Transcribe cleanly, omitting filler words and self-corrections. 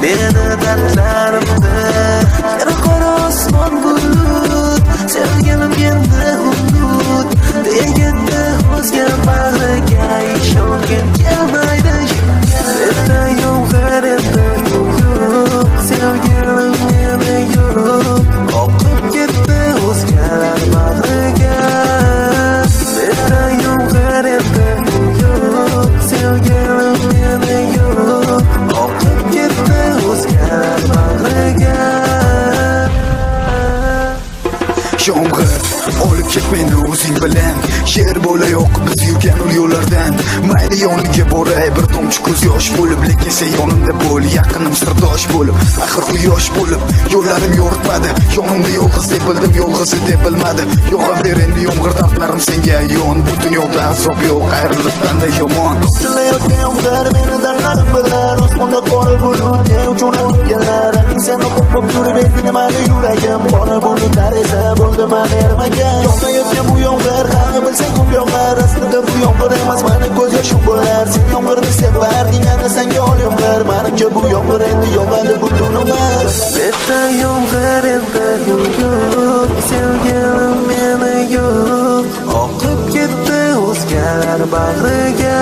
meni dardlarimni. Yana qora osmon bulut, sevgilim endi umid deganda o'zga bag'riga ishongim kelmaydi. Menda yo'q, endi yo'q, sevgilim meni yo'q, oqib ketdi o'zgalar bag'riga. Menda yo'q, endi yo'q, sevgilim meni yo'q, oqib ketdi o'zgalar bag'riga. Yomg'ir olib ket meni o'zing bilan, sher bo'la yo'q biz yurgan yo'llardan. Mayli yoniga boray bir tomchi ko'z yosh bo'lib, lekin sen yonimda bo'l, yaqinim sirdosh bo'lib. Axir quyosh bo'lib yo'llarim yo'ritmadi, yonimda yolg'iz deb bildim, yolg'iz deb bilmadi. Yog'aver endi yomg'ir dardlarim senga yon, bu dunyoda azob yo'q, ayrilishdan yomon. Tilayotgan yomg'ir meni dardlarim bilan, osmonda qora bulut jo'nab kelganlar. Sen o'qib yurib endi nimani yuragim, qora bulutlar esa bo'ldi mani ermagan. Yonayotgan bu yomg'ir, qani bilsang ko'p yomg'ir, aslida bu yomg'ir emas, mani ko'z yoshim bo'lar. Sen yomg'irni sevarding, ana senga ol yomg'ir, menimcha bu yomg'ir endi yog'adi butun umr. Menda yomg'ir endi yo'q, sevgilim meni yo'q, oqib ketdi o'zgalar bag'riga.